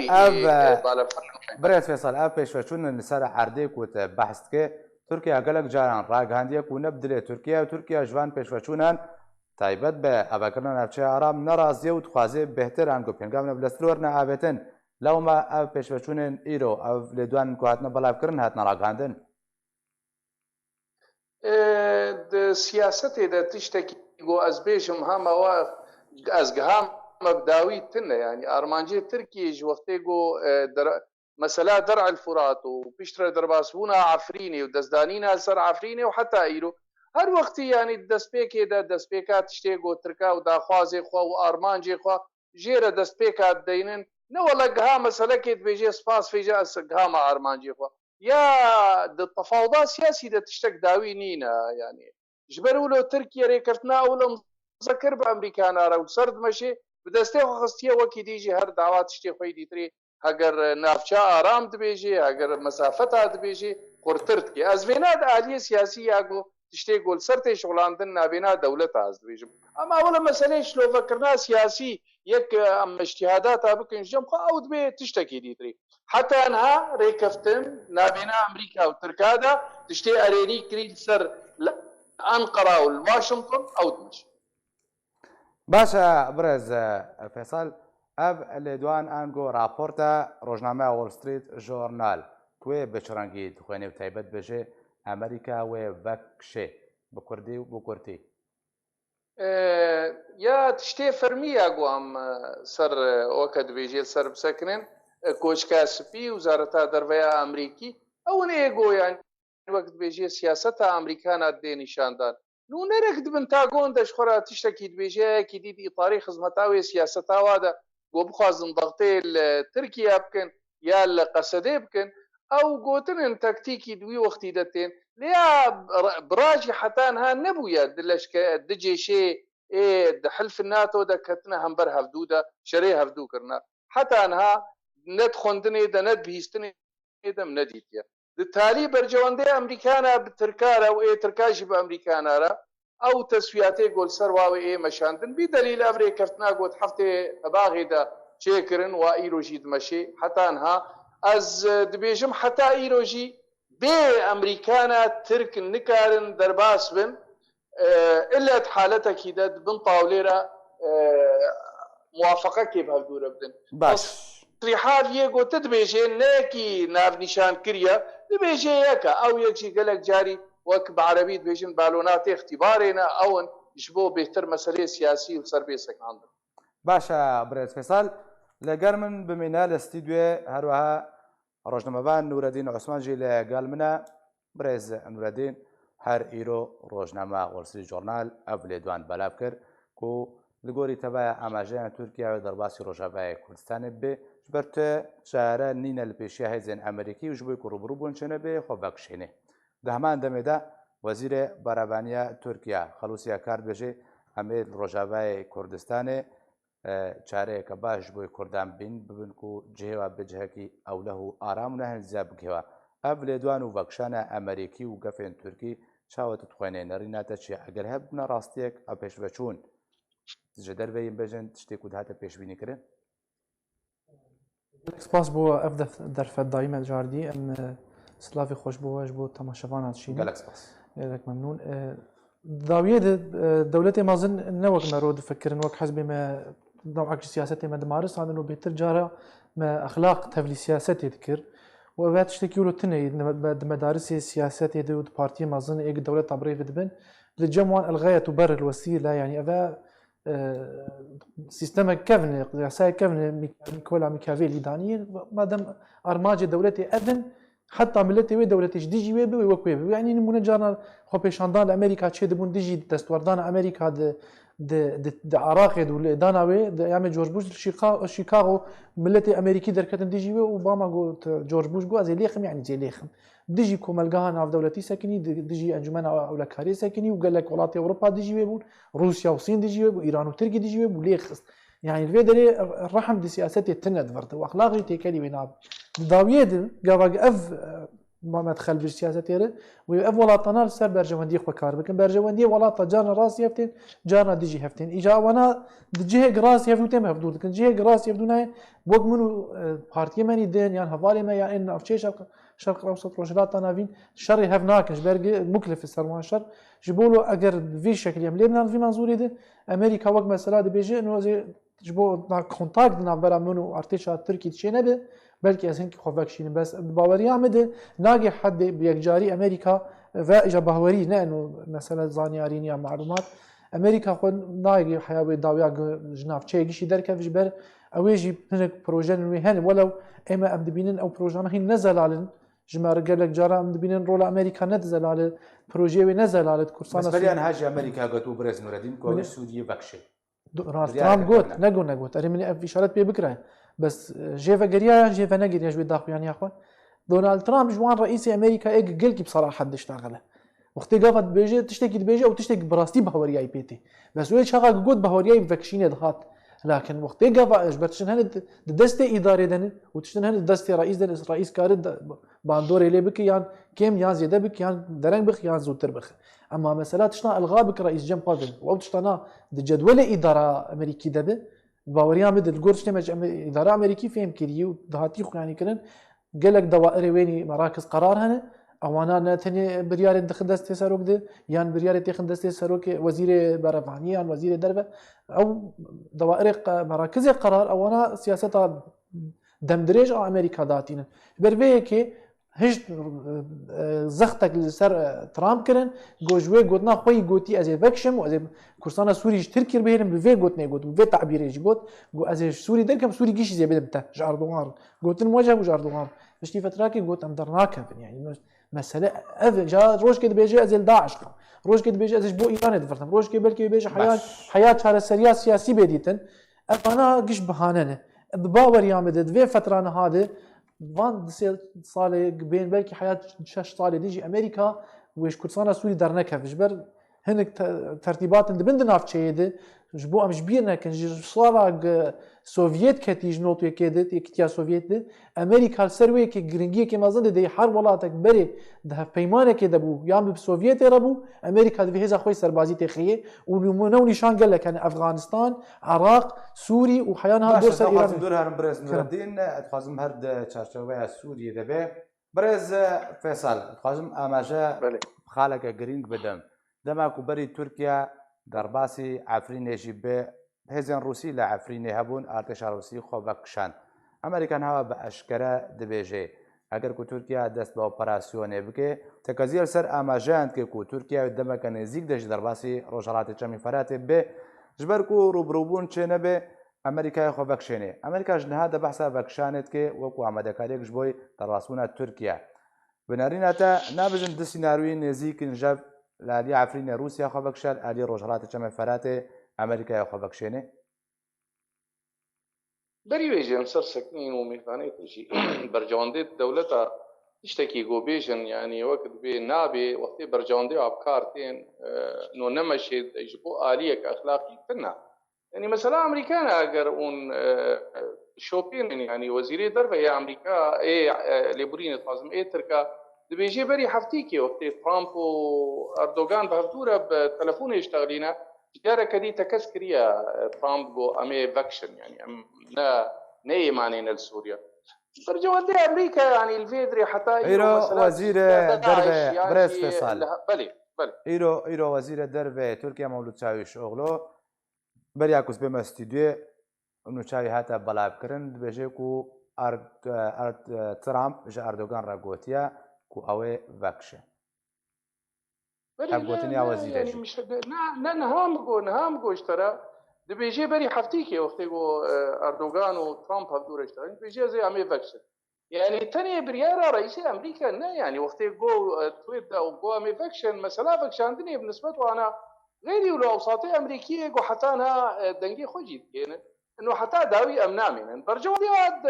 برێز فێسال ئەv پێشوەچوونن لەسەر عەردەیەک وت بەحث دکێ تورکیا گەلک جاران ڕاگەاندیەک و نەبدلێ تورکیا و تورکیا ژوان پێشوەچوونان تایبەت بە ئەڤەکردنە ناوچەی ئارام نەڕازیە و دخوازێ بهتران گو پێنگام لەسترۆر نەئاوێتن لەومە ئەv پێشوەچوونên ئیرۆ ئەv لێ دوان گوهاتنە بەڵاوکردن هاتنە ڕاگەاندن سیاسەتێ دە تشتێکی گۆ ئەس بێژم هەمەوە ئەزگهام مبداوي تنه يعني ارمانجي تركي وقتيجو مثلا درع الفرات وبيشتري درباسبونا عفريني ودزدانينا سر عفريني وحتى ايرو هر وقت يعني دسبيكي دا دسبيكات تشتيجو تركا ودا خوازي خو وارمانجي خو جيره دسبيكات دينن نو والله قها مساله كيت بيجي سباس في جاس قها مع ارمانجي خو يا التفاوضات سياسي دا تشتك داوي نينا يعني جبروا له تركيا ريكرتنا ولا مذكر بامريكانا رو سرد مشي بدسته خستيه وكي ديجي هر دعوات تشتي خوي ديتري اگر نافچا آرام دبيجي اگر مسافت دبيجي قرترتكي ازوينات عاليه سياسيه اگو تشتي قول سرتي شغلاندن نابينا دولت از دبيجي اما اولا مساله شلو فكرنا سياسي يك ام اجتهادات ابكن جمخ او دبي تشتكي ديتري حتى انها ريكفتن نابينا امريكا وتركادا تشتي اريني كريل سر انقره والواشنطن او دمشق باشە برێز فێسال ئەv لێ دوان ئەنگۆ راپۆرتە ڕۆژنامە وۆڵستریت ژۆرنال کوێ بچڕەنگی دخوێنێ و تایبەت بێژێ ئەمریکا وێ بەکشێ بە کوردی و بۆ کورتی یا تشتێ فەرمیە گوام سەر ئەوکە دەبێژێت سەر بسەکرێن کۆچکە سپی وزارەتا دەربەیە ئەمریکی ئەوە نێگۆیان وەک دبێژێ سیاسەتە ئەمریکانە دێنیشاندان نونەرێک دبن تا گۆن دەشخۆرە تشتێکی دبێژەیەکی دیدی ئیطاری خزمەتاوێ سیاسەتاوادە بۆ بخوازن دەغتێ لە تورکیا بکەن یا لە قەسەدێ بکەن ئەو گۆتنن تەکتیکی دوی وەختی دەتێن لیا براجی حتانها نەبووە دلشکە دجێشێ حلف الناتۆ دەکەتنە هەمبەر هەفتوودا شەرێ هەفتوو کردنا حتانها نەت خوندنێ دە نەت بیستنێ دەم نەدیتە تالی بەرجەوەندەی ئەمریکانە ترکارە و ئێ ترکاشی بە ئەمریکانارە ئەو تەسویاتێ گۆلسەر واوە ئێ مەشاندن بی دەلیل ئەڤرێ کەفتنا گوت هەفتێ باغێدا چێکردن و ئیرۆژی دمەشێ حتانها ئەز دبێژم حتا ئیرۆژی بێ ئەمریکانە ترک نکارن دەرباس بن ئلت حالەتێکی دەت بن تاولێرە موافقەکێ هەڵدورە بدن باش تصریحات یەکۆتە دبێژێ نەکی ناونیشان کریە دبێژێ یەکە ئەو یەکشی گەلک جاری وەک بە عەرەبی دبێژن بالۆنات اختیبارێنە ئەون ji bo bêhtir meselê siyasî û serbêsekandin. باشە برێت فێسال لەگەر من بمێنە لە ستیدوێ هەروەها ڕۆژنامەبان نورەدین عوسمانجی لەگەڵ منە برێز نورەدین هەر ئیرۆ ڕۆژنامە وەرسی جۆرنال ئەو لێدوان بەلاو کرد و لە گۆری تەبایە ئاماژەیان تورکیاوە دەرباسی ڕۆژاوای کوردستانت بێ بەرتە شارە نینە لە پێشی هێزن ئەمریکی و ژبووی کوڕبڕوو بوون چێنە بێ خۆڤکشێنێ دە هەمان دەمێدا وەزیرێ بەرەبانیە تورکیا خەلووسیا کار بێژێ ئەمێ ڕۆژاوای کوردستانێ چارەیەکە باش بۆی کوردان بین ببن و جێوە بجهەکی ئەو لە و ئارام و نەهێنزیا بکەوە ئەف لێدوان و ڤەکشانە ئەمریکی و گەفێن تورکی چاوەتت خوێنێ نەڕیناتە چیە ئەگەر هەبنە ڕاستیەک ئە پێش بەچوون جە دەربەین بێژن شتێک و هاتە پێشبینیکردن سپاس بۆ ئەف دەرفەتدایمە جاردی ئەم سلاوی خۆش بۆەش بۆ تەماشەواناتشین گەلک سپاس گەلک مەمنون داویە دەولەتی مازن نەوەک مەرۆ دفکردن وەک حەزبێمە نوعك سياسات ما دمارس عن انه بترجع ما اخلاق تفلي سياسات يذكر وبات تشتكي له تني مدارس السياسات يدود بارتي ما اظن ايك دوله عبريه بدبن للجمع الغايه تبرر الوسيله يعني افا سيستم كفن ساي كفن ميكولا ميكافيلي داني ما دام ارماج دولتي اذن حتى ملتي وي دولتي ديجي وي وكوي يعني نمونه جانا خو بيشاندان امريكا تشي دبون ديجي دستوردان امريكا د عراق داناوي ايام جورج بوش شيكاغو ملتي امريكي دركتن ديجي اوباما جو جورج بوش جو زي ليخم يعني زي ليخم ديجي كوملغان اف دولتي ساكني ديجي انجمن اولكاري ساكني وقال لك ولات اوروبا ديجي وي روسيا وصين ديجي وي ايران وتركيا ديجي وي ليخس يعني الفيدري الرحم دي سياساتي تند فرت واخلاقي تكلي بيناب داويد قاعد اف ما مدخل في السياسة تيره ويف ولاطنا سر برجواندي خو كار بكن برجواندي ولاط جارنا راس يفتين جارنا ديجي هفتين اجا وانا دجيه راس يفتو تم هفدود كن جيه راس يفتونا وق منو بارتي ماني دين يعني حوالي ما يعني ان افشي شرق الاوسط روجلات نافين شر هفناكش برج مكلف السرمان شر جبولو اگر في شكل يم لبنان في منظوري ده امريكا وق مساله دي بيجي انه زي جبو كونتاكت نابرا منو ارتشا تركي تشينه بلكي أسنك خوفكشين بس باوري عمد ناجي حد بيجاري أمريكا فاجا باوري لأنه مثلا زانيارين يا معلومات أمريكا خو ناجي حياوي داويا جناف شيء شيء دركه في جبر أويجي هناك بروجين وهن ولو إما أمدبينن أو بروجان هي نزل على جمار قال لك جارا أمدبينن رولا أمريكا نزل على بروجي ونزل على كورسان بس بلي أنا هاجي أمريكا قلت بريز نوردين كويس سوريا بكشي ترامب قلت نقول أري من في إشارات بيبكره بس جيفا قريا جيفا نقريا جوي داخل يعني يا اخوان دونالد ترامب جوان رئيس امريكا ايق قلكي بصراحه حد اشتغله وقت قافت بيجي تشتكي بيجي او تشتكي براستي بهوريا اي بيتي بس وين شغال قد بهوريا فاكشين دخات لكن وقت قافت اجبرتشن هن دستي اداري دن وتشتن هن دستي رئيس دن رئيس كارد باندوري لي بك يان كيم يان زياده بك يان درن بخ يان زوتر بخ اما مساله تشنا الغابك رئيس جم قادر او تشتنا جدول اداره امريكي دبه باوريا مد الجورج تمج إدارة أمريكي فهم كريو دهاتي خو يعني كرن قالك دوائر ويني مراكز قرار هنا أوانا نتني بريار دخل دستي سروك ده يان بريار تخن دستي سروك وزير برفاني يان وزير دربة أو دوائر مراكز قرار أوانا سياسة دمدرج أمريكا داتين بربيه كي هشت زختك لسر ترامب كرن جوجوي قوتنا خوي قوتي از فكشم واز كورسانا سوري تركي بهرم بفي قوتنا قوت بفي تعبير قوت جو از سوري دركم سوري جيش زي بدمته جاردوغان قوت المواجهه وجاردوغان مش فتراكي قوت ام درناك يعني مساله اف جا روش كده بيجي از داعش روش كده بيجي از بو ايران دفرتم روش كده بلكي بيجي حياه على سريا سياسي بديتن انا قش بهاننه بباور يامد في فتره هذا وان صالة بين بلكي حياة 6 صالة ديجي أمريكا ويش كورسانا سوري درنكها فجبر هنك ترتيبات اللي بندنا في شيء جبوها مش بيرنا كان صالة سوفيت كتيج نوتو كده كتيا سوفيت أمريكا السروي كجرينجية كما زند دي حرب ولاتك بري ده بيمانة كده بو يام بسوفيت ربو أمريكا ده هذا خوي سربازي تخيه ونمو نشان قال لك أنا أفغانستان عراق سوري وحيانها دورسة إيران دورها برز نور الدين تخازم هرد تشارشوية سوري دبي برز فيصل تخازم أماجا خالك جرينج بدم دماكو بري تركيا درباسي عفريني جيبه هزن روسي لعفريني هبون ارتش روسي خو بکشان امریکان ها به اشکره دبیجه اگر کو ترکیه دست به اپراسیون بکه تکازیل سر اماجاند که کو ترکیه دمک نزیک دش درباسي روجرات چمی فرات به جبر کو روبروبون چنه به امریکا خو بکشنه امریکا جنها د بحثه بکشانت که وکو امدکاریک جبوی دراسونه ترکیه بناریناتا نابجن د سيناريو نزیک نجاب لالي عفرين روسيا خو بکشل علی روجرات چمی فرات امریکا خو بکشنه بری ویژن سر سکنین و میخانه تشی برجوانده دولتا اشتكي جو بيجن يعني وقت بي نابي وقت برجوانده افكارتين نو نمشي يجبو آلية اخلاقي فينا يعني مثلا امريكان اگر اون شوبين يعني وزيري دربه يا امريكا اي ليبرين لازم اي تركا دبيجي بري حفتيكي وقت ترامب واردوغان بهفتوره بتلفون يشتغلينا جارة كدي تكسكريا ترامب جو امي فاكشن يعني نا معنين لسوريا برجوانده امريكا يعني الفيدري حتى ايرو وزير دربه يعني برز فيصل بلي ايرو وزير دربه تركيا مولود چاويش اوغلو برياكوس بما استوديو انو چاوي هاتا بلاب كرن بيجي كو ترامب جا اردوغان را گوتيا كو اوي فاكشن ابغوتني يا وزير يعني مش نهام اشترى دبيجي بري حفتيكي وقت جو اردوغان وترامب هبدور اشترى بيجي زي امي فاكشن يعني تاني بريارة رئيس امريكا يعني وقت جو تويت او جو امي فاكشن مثلا فاكشن دني بالنسبه وانا غيري ولو اوساطي امريكيه جو حتى انا دنجي خوجيت يعني انه حتى داوي امنامي من برجو دياد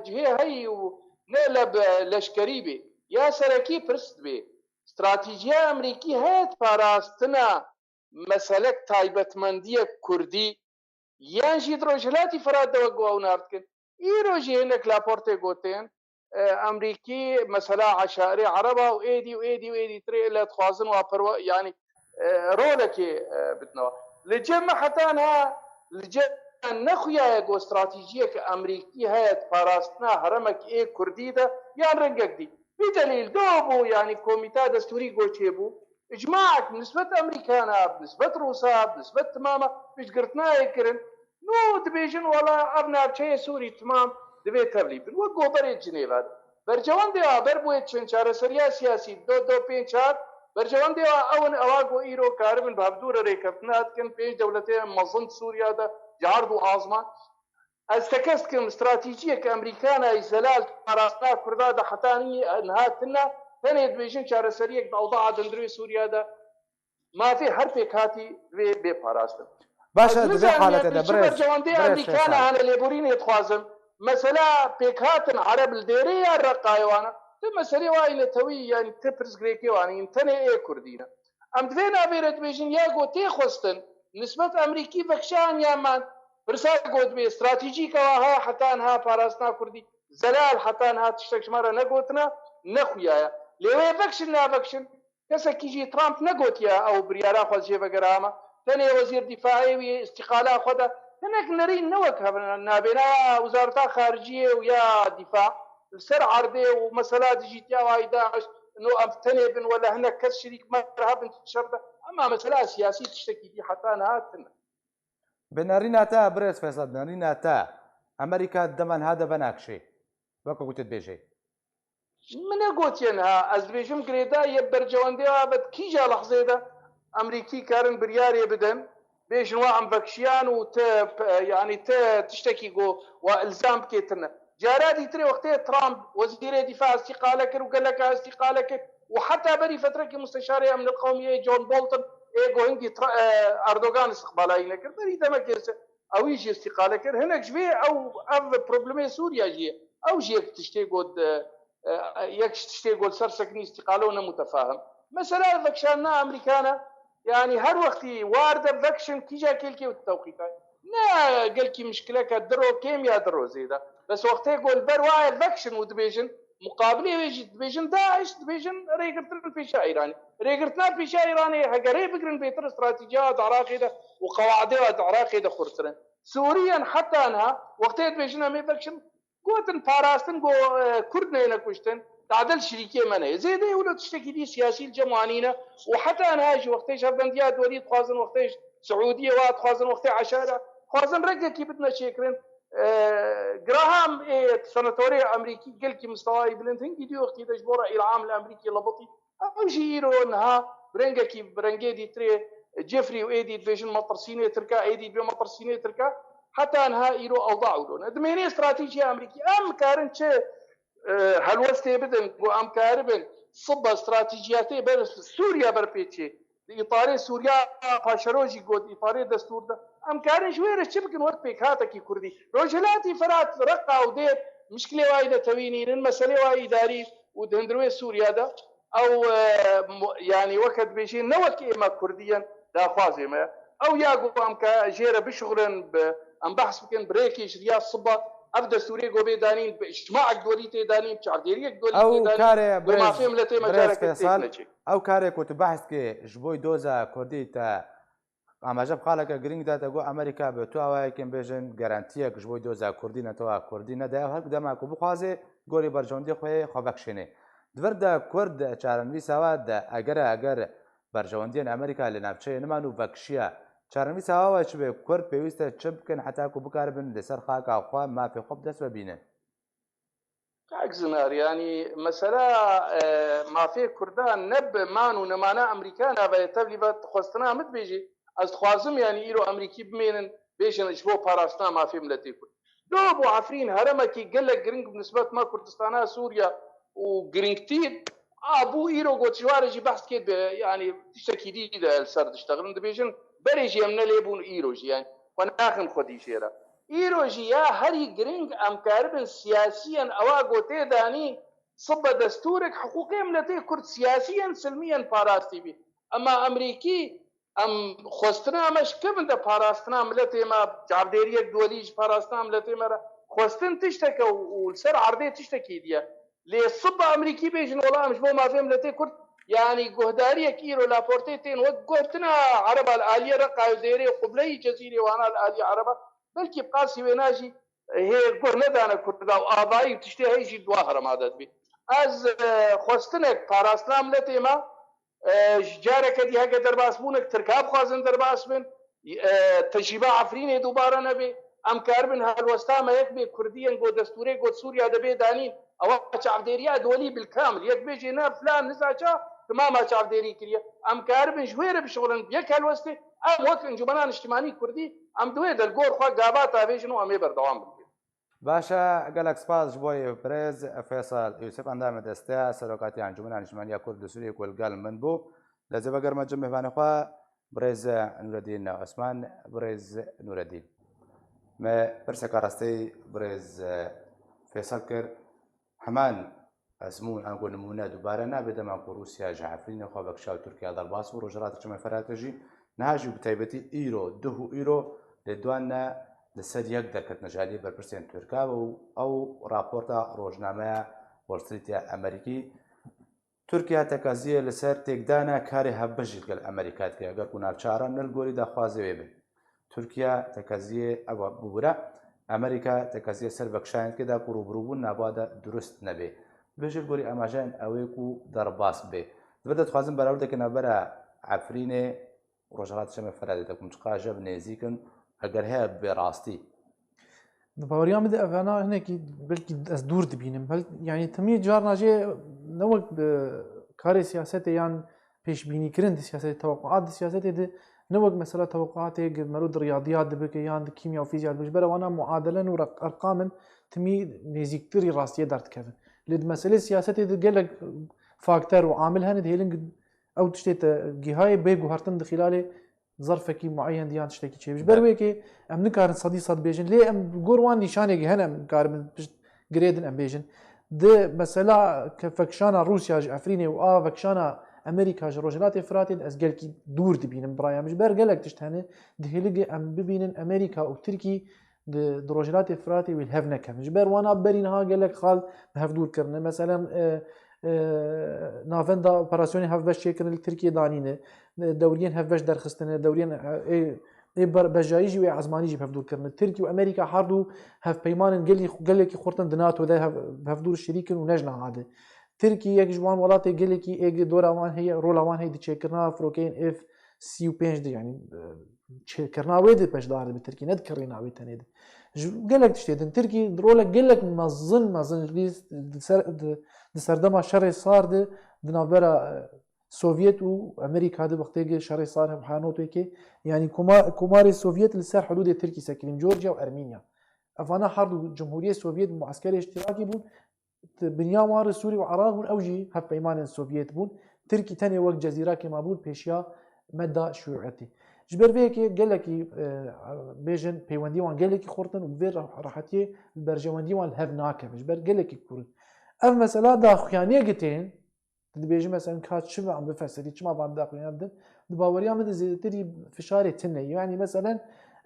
جهه هي ونقلب لشكريبي يا سركي برست بي استراتيجية أمريكي هات باراستنا مسألة تايبتمندية كردي يانجي دروجلاتي فراد دوقوا ونارتكن إيروجي هناك لابورتي قوتين أمريكي مسألة عشائري عربة وإيدي تري إلا تخوازن وابروا يعني رولكي بتنوا لجمع حتى أنها لجمع نخويا يقو استراتيجية كأمريكي هات باراستنا هرمك إيه كردي ده يعني رنقك دي بدليل دوبو يعني كوميتا دستوري جوتشيبو اجماعك بنسبة امريكانا بنسبة روسا بنسبة تماما مش قرتنا يكرن نو دبيجن ولا ابنا بشي سوري تمام دبي ترليب وقو بريد جنيفا برجوان ديوا بربوية چنچار سريا سياسي دو پینچار برجوان ديوا اون اواقو ايرو كارمن بابدور ريكفتنات كن پینچ دولتين مظن سوريا دا جاردو آزمان استكست كم استراتيجية كأمريكانا إزلال مراسنا كردا دا حتاني نهاتنا ثاني دبيجن شهر سريك بأوضاع دندري سوريا دا ما في حرفك هاتي بباراسنا باشا دبي حالته دا بريس أمريكانا أنا ليبورين يتخوازم مثلا بيكهاتن عرب الديرية الرقايوانا مسألة وايلة توي يعني تبرز غريكي واني انتني ايه كردينا ام دفينا بيرت بيجن ياغو تيخوستن نسبة أمريكي فكشان يامان برسال قوت بي استراتيجيكا وها حتى انها باراستنا كردي زلال حتى انها تشتكش مرة نقوتنا نخويايا ليه فكشن لا فكشن كسا كيجي ترامب نقوتيا او بريارا خوز جيبا قراما ثاني وزير دفاعي استقالة خودا هناك نرين نوكها نابنا وزارة خارجية ويا دفاع السر عرضي ومسألة جيتيا واي داعش انه افتنبن ولا هناك كس شريك مرهب شرطة اما مسألة سياسية تشتكي دي حتى انها بناريناتا بريس فيصل بناريناتا امريكا دمن هذا بناكشي وكو قلت بيجي من قوتينها از بيجم قريدا يبرجوان ديابت كيجا لحظه ده امريكي كارن برياري بدن بيش نوع بكشيان يعني تشتكي جو والزام كيتنا جارادي تري وقتها ترامب وزير دفاع استقالك وقال لك استقالك وحتى بري فتره كمستشار امن القوميه جون بولتون ايجو هندي اردوغان استقبالين كر بري دمكس او يجي استقالك هناك جبي او بروبلمي سوريا جي او جي تشتي قد يكش تشتي قد سرسكني استقالونا متفاهم مثلا فكشانا امريكانا يعني هر وقت وارد فاكشن كي جا كيلكي والتوقيت لا قال كي مشكله كدرو كيم يا درو زيدا بس وقت يقول برواي فاكشن ودبيجن مقابله يجي دبيجن داعش دبيجن ريغرتن في شا ايراني ريغرتنا في شا ايراني هقري بقرن بيتر استراتيجيات عراقيده وقواعد عراقيده خرسرن سوريا حتى انها وقت دبيجن مي فاكشن قوتن باراستن قو كردنا هنا كشتن تعدل شريكي منه زيدي ولا تشتكي دي سياسي الجمعانينا وحتى انا هاجي وقتاش افغانديات وليد خوازن وقتاش سعوديه وات خوازن وقتاش عشاره خوازن رجع كي بدنا شكرن جراهام سناتوري امريكي قال كي مستواي بلنتين دي وقت دجبوره العام الامريكي لبطي او جيرو انها برنجا كي برنجي دي تري جيفري وايدي ديفيجن مطر سيني تركا ايدي بمطر سيني تركا حتى انها يرو اوضاعوا لون دميني استراتيجيه امريكي ام كارن هلوستي بدن ام كاربن صب استراتيجياتي بر سوريا بربيتشي اطاري سوريا باشروجي قد اطاري دستور ده ام كارن شويه شبكن وقت بيكاتك كردي رجلاتي فرات رقه وديت مشكله وايده توينين المساله وايد اداري ودهندروي سوريا ده او يعني وقت بيجي نوك ما كرديا دا خوازي ما او ياقو ام كجيره بشغلن ام بحث بكن بريكي شريا صبا ابدا سوريا قوبي دانين اجتماع دولي دانين بشعديريك دولي او كاري ما فهم لتي مجالك او كاري كنت بحث كي جبوي دوزا كردي تا اما جاب خالك جرينج داتا جو امريكا بتو او كان بيجن جارانتيا جبوي دوزا كردي نتو كردي ندا هل قدام كو بخوازي گولی برجوندی خوی خوابکشینه دوردا کرد چارنوی سواد اگر برجوندین امریکا لنابچه نمانو وکشیا چارنوی سوا چ به کرد پیوسته چبکن حتی کو بکاربن لسر خاک خو ما في خوب دس ببینه عكسنا يعني مثلا ما في كردان نب مانو نمانا امريكانا بيتبلي خوستنا مت بيجي از خوازم يعني ايرو امريكي بمينن بيجن اشبو باراستنا ما في ملتي كل دوبو عفرين هرمكي قال لك جرينج بالنسبه ما كردستان سوريا وجرينجتين ابو ايرو قلت شوارجي بحث كده يعني تشتكي دي السرد اشتغلن بيجن بريجي من ليبون ايروجي يعني وناخن خدي شيرا ايروجي يا هري جرينج ام كاربن سياسيا اواغو تيداني صب دستورك حقوقي ملتي كرد سياسيا سلميا باراستي بي اما امريكي ام خوستنا مش كم ده باراستنا ملتي ما جابديريك دوليج باراستنا ملتي ما خوستن تشتكي والسر عرضيه تشتكي ديا لي صب امريكي بيجن والله مش ما فهم ملتي كرد يعني جهداريه كيرو لابورتيتين وقفتنا عرب الاليه رقا ديري قبلي جزيره وانا الاليه عربه بلكي بقاسي ويناجي هي قرنا انا كنت اباي تشتي هيجي دواهر ما بي از خوستنك باراسلام لتيما جارك دي هكا درباسبونك تركاب خوازن درباسبن تجربه عفرين دوباره نبي ام كاربن هالوسطا يكبي كرديا جو دستوري جو سوريا دبي دانين او شعبديريا دولي بالكامل يكبي جينا فلان نزاچا تماما شعبديري كريا ام كاربن جويره بشغلن يك هالوسطي ام وقت انجمنان اجتماعي كردي ام دوي دلگور خو غابات ابيجنو امي بردوام بي باشا قالك سباز جبوي بريز فيصل يوسف اندام دستا سرقاتي انجمن اجتماعيه كرد سوريا كل قال من بو لازم بقر ما جمع فانخوا بريز نور الدين عثمان بريز نور الدين ما برسك راستي بريز فيصل كر حمان اسمون انقول نمونه دوباره نابدا مع روسيا جعفرين خو بكشاو تركيا ضرباس وروجرات جمع فراتجي نهاجو بتايبتي ايرو دهو ايرو لدوانا لسر يك دركت نجالي بربرسين تركا او رابورتا روجنامه وولستريت امريكي تركيا تكازيه لسر تيكدانا كاري هبجل الامريكات كي اگر كنا چارا نلغوري دا خوازي ويب تركيا تكازيه ابو بورا امريكا تكازيه سر بكشاين كدا بروبروبون نابادا درست نبي بجل غوري اماجان اويكو درباس به بدات خوازم براود كنا برا عفرينه روجرات شمه فرادتكم تقاجب نزيكن اگر هي براستي باوريان بدي أنا هناك بلكي دور دبينم بل يعني تمي جارنا جي نوك بكاري سياسات يعني پیش بینی کردن سیاست توقعات سیاست ده نوک مثلا توقعات مرود رياضيات دبك يعني كيمياء وفيزياء بجبره وانا معادلا وارقاما تمي نزيكتري راسيه دارت كذا لد مساله سياسات ده قال لك فاكتور وعامل هند هيلينج او تشتيت جهاي بيجو هرتن خلال ظرفك معين ديان تشتكي شيء بجبر ويكي ام نكار صدي صد بيجن ليه ام جوروان نشانه هنا مكار من جريدن ام بيجن ده مثلا كفكشانا روسيا افريني فكشانا امريكا جروجلات افراتي از قالكي دور دبينن برايا مش بر قالك تشتهني دهيلقي ام ببينن امريكا وتركي دروجلات افراتي والهفنا كم مش بر وانا برينها قالك خال هف دور كرنا مثلا نافندا اوبراسيوني هف باش شكل تركيا دانينه دوريين هف باش درخستنه دوريين اي بجايجي وعزمانيجي هف دور كرنا تركيا وامريكا حردو هف بيمان قالك خورتن دناتو ده هف دور شريكن ونجنا هذا تركيا يك جوان ولاتي قالكي اي دور اوان هي رول اوان هي تشكرنا فروكين اف سي 5 دي يعني تشكرنا ويد باش دار بتركيا نذكرنا ويد تاني قالك تشتي تركي رولك قالك مازن ريس سردما شر صار ده دنابرا سوفيت وامريكا هذا وقتها شر صار بحانوتو كي يعني كوماري السوفيت لسر حدود تركيا ساكنين جورجيا وارمينيا افانا حرب الجمهوريه السوفيت معسكري اشتراكي بون بنيان وار سوري وعراق اوجي هف بيمان السوفيت بون تركي تاني وقت جزيره كما بون بيشيا مدى شيوعيتي جبر فيكي قال لك بيجن بيوندي وان قال لك خورتن وبير راحتي البرجوندي وان هفناك جبر قال لك كورن اما مثلا داخيانيه قتين بيجي مثلا كات شبه عم بفسر ما بعد داخيانيه بدن دباوريا مد زيتري فشاري تني يعني مثلا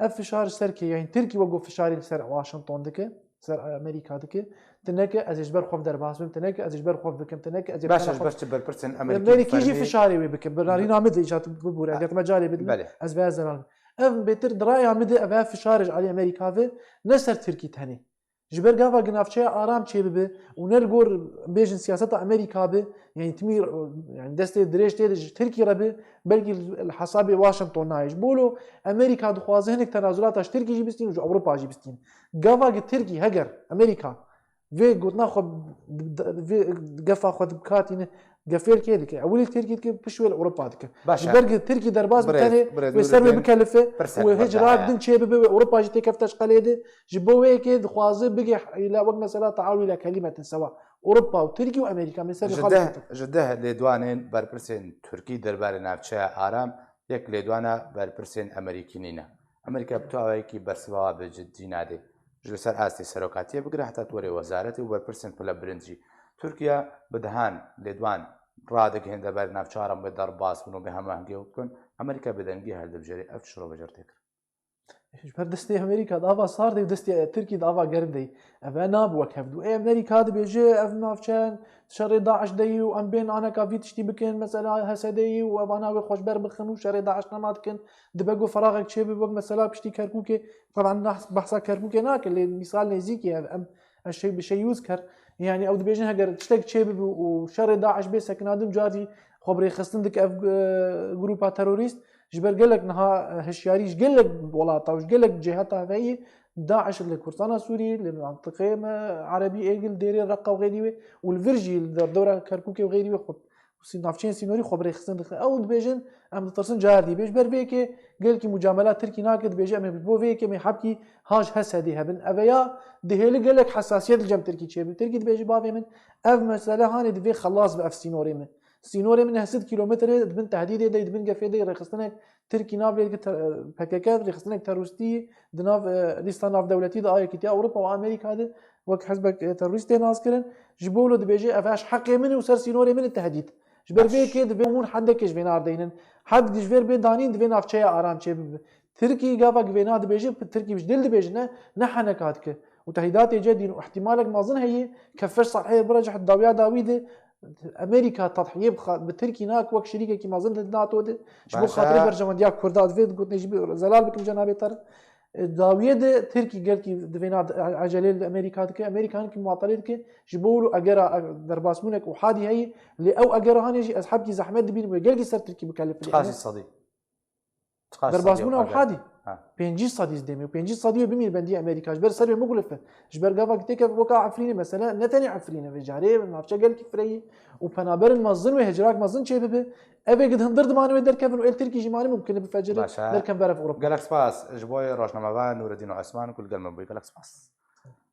فشار سركي يعني تركي وقف فشاري سر واشنطن دكه سر امريكا دكه تنك از اجبر خوف درباس تنك از اجبر خوف بكم تنك از باش تبر برسن امريكي يجي فشاري بكم برارينا مد اجات ببور قالت مجالي بدل از بازر ام بيتر درايا مد ابا فشارج على امريكا في نسر تركي تاني جبر قافا قنافشي آرام چه ببه ونرگور بيجن سياسة أمريكا به يعني تمير يعني دستي دريش تيدج تركي ربه بلكي الحسابي واشنطن نايش بولو أمريكا دخوازه هنك تنازلاتش تركي جي بستين وجو أوروبا جي بستين قافا تركي هجر أمريكا في قلنا خب في قفا خد بكاتين قفيل كيدك أولي تركي كي بشوي أوروبا دك جبر تركي درباز بتاني ويسرب بكلفة وهجرات دين شيء ببي أوروبا جت كفتش قليدة جبوه كيد خوازه بقي إلى وقت مثلا تعالوا إلى كلمة سواء أوروبا وتركي وأمريكا مثلا جده لدوانين بربرسين تركي دربار نافشة آرام يك لدوانا بربرسين أمريكينينا أمريكا بتوعي كي برسوا بجدي نادي جلسر آستي سروكاتية بقرا حتى توري وزارتي وبربرسين بلا برنجي تركيا بدهان لدوان رادك هند بر نافشارم بدر باس ونو بهم هنگي وكن أمريكا بدنجي هل دبجري أفشرو بجرتك بر دستي أمريكا دافا صار دي دستي تركي دافا قرب دي أفا ناب وكفدو أي أمريكا دي بيجي أف نافشان شر داعش دي وأم بين أنا كافيت تشتي بكن مثلا هسدي وأنا خوش بر بخنو شر داعش نمات كن دبقو فراغك شيء بوق مثلا بشتي كركوكي طبعا بحثا كركوكي ناك اللي مثال نزيكي أم الشيء بشيء يذكر يعني او دبيجن هجر تشتك شيب وشر داعش بي سكنادم جاري خبري خستندك اف جروبا تيروريست جبر قالك نها هشياريش قالك ولاطه وش قالك جهتها فهي داعش اللي كردستان سوري المنطقه عربي ايجل ديري رقه وغيري والفيرجي الدوره كركوكي وغيري خب نافشين سينوري خبري خستندك او دبيجن ام ترسن جاردي بيش بربيكي قالك مجاملات تركي ناقد بيجي ام بوفيكي مي حبكي هاج هسدي هبن افيا دهيل قالك حساسيه الجم تركي تشي تركي بيجي بافي من اف مساله هاني دبي خلاص باف سينوري من سينوري من 6 كيلومتر دبن تهديد دي دبن قفيدي رخصتنك تركي نافلي بكاكات رخصتنك تروستي دناف ليستان اف دولتي دا ايكتي اوروبا وامريكا هذا وقت حسبك تروستي ناس كرن جبولو دبيجي افاش حقي مني وصار سينوري من التهديد جبر فيكي دبيمون حدك جبينار دينن حد جبر بين دانين دبين افشي ارام شي تركي قافا جبينا دبيجي تركي مش دل دبيجنا نحن كاتك وتهديدات جديد واحتمالك ما اظن هي كفش صحيح برجح الداويه داويده امريكا تضحيه بتركي ناك وك شريكه كي ما اظن الناتو شبو خاطري برجمنديا كردات فيد قلت نجيب زلال بكم جنابي طر داويه تركي قال كي دفينا عجله الامريكا كي امريكان كي معطلين كي جبولو اجرا درباسمونك وحادي هي اللي او اجرا هاني اصحاب كي زحمه دبين قال كي صار تركي مكلف قاسي الصديق درباسمونه وحادي 5 سادیز دمی و 5 سادیو بمیر بندی امریکا جبر سر مغلفه جبر گاوا کتک وکا عفرینه مثلا نتنی عفرینه و جاره نافچه گل کفری و پنابر مازن و هجراک مازن چه به اوه قد هندر دمانه و در کفن و ال ترکی جمانه ممکن بفجر در کم برف اوروبا گلک سپاس جبوی روشنامه‌وان نوردین و عثمان کل گلم بوی گلک سپاس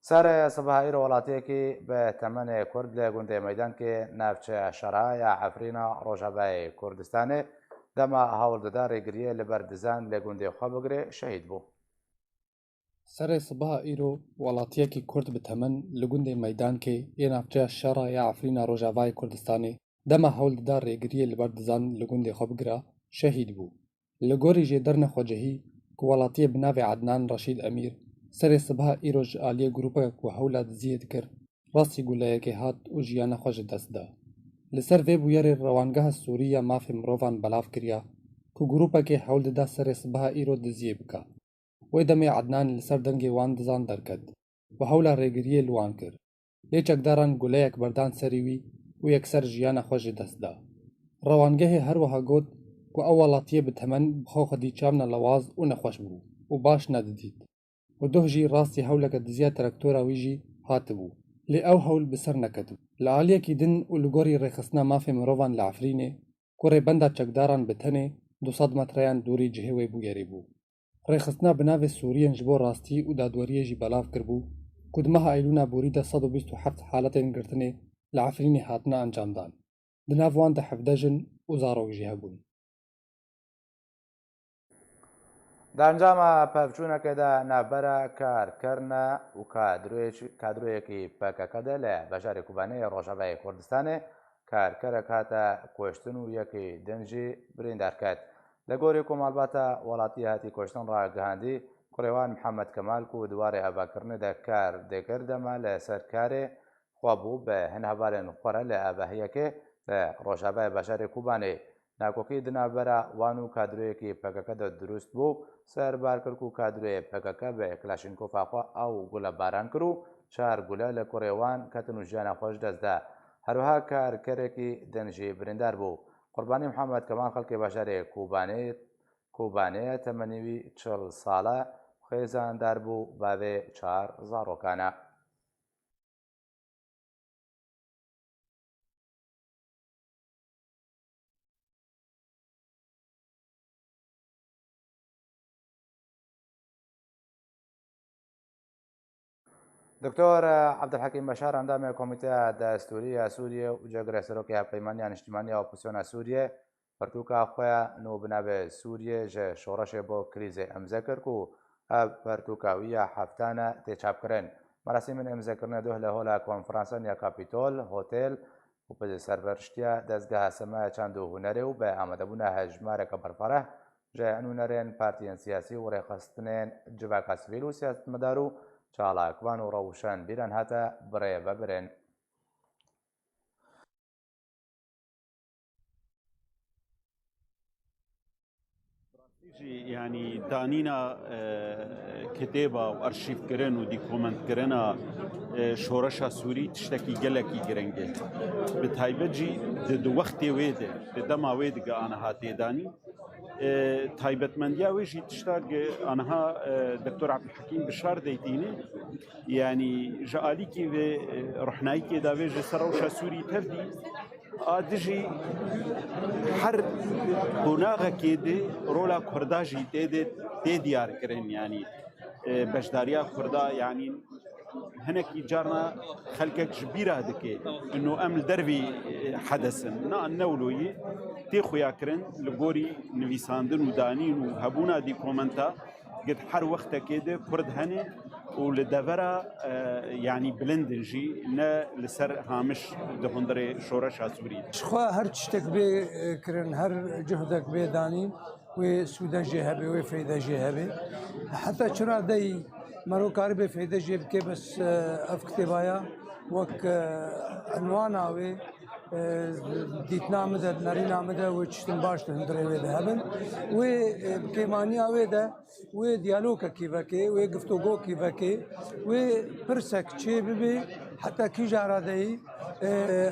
سر صباح ایرو ولاتیکی به تمن کرد لگونده میدان که نافچه شرای عفرینا روجابای کردستانه دما هاوردار گریه لبردزان لگونده خوابگره شهید بو سر صباح ایرو ولاتیکی کرد به تمن لگونده میدان که این نافچه شرای عفرینا روجابای کردستانه دما هاوردار گریه لبردزان لگونده خوابگره شهید بو لگوری جدر نخوجهی که ولاتیه بناو عدنان رشید امیر سر صبح ایروج آلیه گروپا کو هولاد زیاد کر راستی گوله که هات و جیان خوش دست دا لسر وی بویر روانگاه سوریه مافی مروان بلاف کریا کو گروپا که هولد دا سر صبح ایرو دزیه بکا و دمی عدنان لسر دنگی وان دزان درکد و هولا ریگریه لوان کر لیچک داران گوله یک بردان سریوی و یک سر جیان خوش دست دا روانگاه هر وها گود کو اولاتیه بتمن بخوخ دی چامنا لواز و نخوش بو و باش نددید و دوهجی راستی هولک دزیات ترکتورا ویجی هاتبو لی او هول بسر نکدو لعالیه کی دن و لگوری ریخصنا مافی مروان لعفرینه کوری بندا چکداران بتنه 200 متریان دوری جهوی بو گری بو ریخصنا بناو سورین جبو راستی و دادوریه جی بلاف کربو کدمها ایلونا بوریده 127 حالتین گرتنه لعفرینه هاتنا انجام دان دناوان ده حفدجن و زاروک جی هبون در انجام پفچونەکە دا نابەرە کارکردنە و کادرۆیەکی پەکەکەدا لە بەژاری کوبانەی ڕۆژاوای کوردستانê کارکەرێک هاتە کوشتن و یەکی دەنجی بریندارکات لە گۆری کۆمەڵباتە وڵاتی هاتی کوشتن ڕاگەهاندی کوڕێوان محەممەد کەمال و دووارێ ئاباکردنەدا کار دەکردەمە لە سەر کارێ خوابوو بە هەنهەبارێن خۆرە لە ئاباهەیەکێ لە ڕۆژاوای بەژاری کوبانێ ناکۆکی دنابەرە وان و کادرۆیەکی پەکەکەدا دروست بوو سەربارکرد و کادرۆیە پەکەکە بە کلاشینکۆفاخوا ئەو گولە باران کرد و 4 گولە لە کوڕێوان کەتن و ژیانە خۆش دەستدا هەروەها کارکەرێکی دەنجی بریندار بوو قوربانی محەممەد کەمان خەڵکی بەژارێ کوبانەیە تەمەنیوی 40 ساڵە خێزاندار بوو باوێ 4 زاڕۆکانە دکتۆر عەبدولحەکیم بەشار ئەندامێ کۆمیتەیە دەستوریە سووریە و جێگرە سەرۆکی هەپەیمانیان نیشتیمانی ئۆپۆزیسیۆنە سووریە پەرتووکە خۆیان نۆ بنابێ سووریە ژە شۆڕەشێ بۆ کریزێ ئەمزە کرد و پەرتووکاویە هەفتانە تێچاپکردن مەراسیمن ئەمزەکردنە دۆه لە هۆلا کۆنفرانسە یا کاپیتۆل هۆتێل و سەرپەرشتیە دەستگەها سەمایە چاند و هونەرێ و بە ئامادەبوونە هەژمارێکە بەرپەرە ژە ئەنوونەرێن پارتیەن سیاسی و ڕێخستنێن جڤاکە سیڤیل و سیاستمەدار و چالاکوان و ڕەوشان بیران هاتە بڕێ بەبرێن يعني دانينا كتابة وأرشيف كرن ودي كومنت كرنا شورشا سوري تشتكي جلكي جرنجة بتهايبجي دو وقت ويده دما ويده أنا هاتي داني تایبەت مندیاوێژی تشتاق ئەها دکتۆر عەبدولحەکیم بشار دەیتینێ یعنی ژەئالیکی وێ ڕحناییکێ داوێژە سەر ڕەوشە سووری تەردی ئادژی هەر قۆناغەکێ دێ ڕۆلا کورداژی تێ دیارکردن ینی بەشداریە کوردا یعنی هەنێکی جارنا خەلکێک ji bîra dike û em li dervê hedesin na newloyê tê xuya kirin li gorî nivîsandin û danîn û hebûna dî komenta ged her wextekê de Kurd hene û li devera yanî bilindin jî ne li ser hamiş di hundirê şoreşa Sûrî xwe her tiştek bê kirin her cihdek bê danîn wê sûde jê hebe wê feyde jê hebe heta çira deyî مروکاری به فایده جیب که بس افکتبایا وک عنوان آوی دیت نامه ده نری نامه ده و چشتن باش ده هندره ویده هبن و کیمانی آوی ده و دیالوگ کی وکی و گفتگو کی وکی و پرسک چی ببی حتی کی جارا ده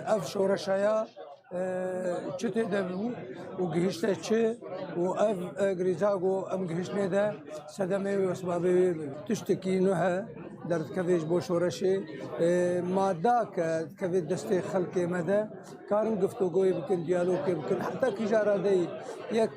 اف شورشایا چه تدبو و گهشته چه و اف گریزاگو ام گهشنه ده صدمه و اسبابه تشتكي نوها درد كفيش بوشورشي مادا كفي دستي خلقي مدى كارن قفتوغوي بكن ديالوكي بكن حتى كجارة دي يك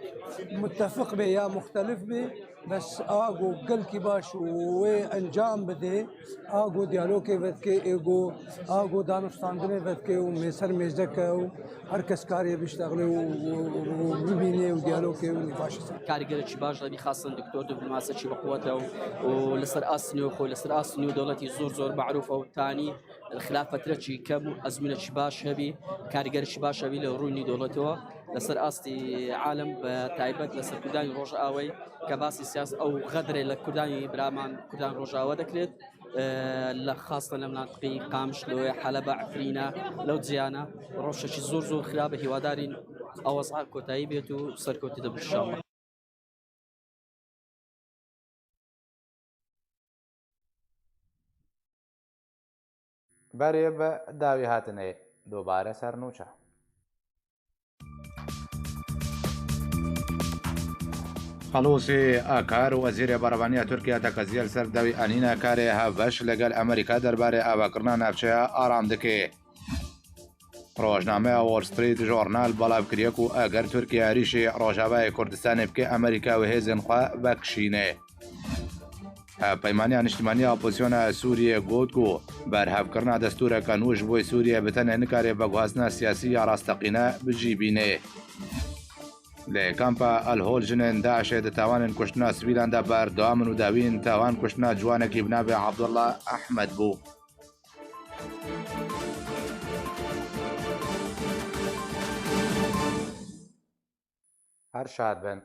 متفق به يا مختلف به بس آگو گل کی باش و انجام بده آگو دیالوگی ود که ایگو آگو دانستاندنه ود که و میسر میزدک و هر کس کاری بيشتغله و ببینه و دیالوگی و نفاش کارگر چی باش دادی خاصن دکتور دیپلماسی چی بقوته و لسر آسنیو خو لسر آسنیو دولتی زور معروفه و تانی الخلاف فترة شي كم أزمنة شباش هبي كارجر شباش هبي لروني دولتوا لسر أستي عالم بتعبد لسر كرداني روجا أوي كباسي سياسة أو غدر لكرداني برامان كردان روجا ودكرت خاصة لمناطقي قامش لو حلبة عفرينة لو زيانة روشة شي زور خرابة هوادارين أو أصعب كوتاي بيتو سركوتي دبل إن شاء الله. بەرێ بە داوی هاتنێ دووبارە سەرنووچە. خەڵوسی ئاکار وەزیرە بەڕەوانیە تورکیا تەکەزیل سەر داوی ئەنینە کارێ هەڤەش لەگەل ئەمریکا دەربارەی ئاواکردنا ناوچەیە ئارام دکێ. ڕۆژنامەیە وۆڵستریت ژۆرنال بەڵاوکریەک و ئەگەر تورکیا ریشی ڕۆژاوای کوردستانی بکە ئەمریکا و هێزن خوا بەکشینێ. پەیمانیان نیشتیمانی ئاپۆزیسیۆنە سووریە گوتگو بەرهەفکردنا دەستورەکە نوش بۆی سووریە بتەنێ نکارێ بە گواستنە سیاسی یا ڕاستەقینە بژیبینێ. لێ کامپە ئەلهۆلژنێن داعشێ دەتاوانن کوشتنا سویلاندا بەردەوامن و داوین تاوان کوشتنا جوانێکی بنابێ عەبدوڵڵا ئەحمەد بوو. هەر شاد بن.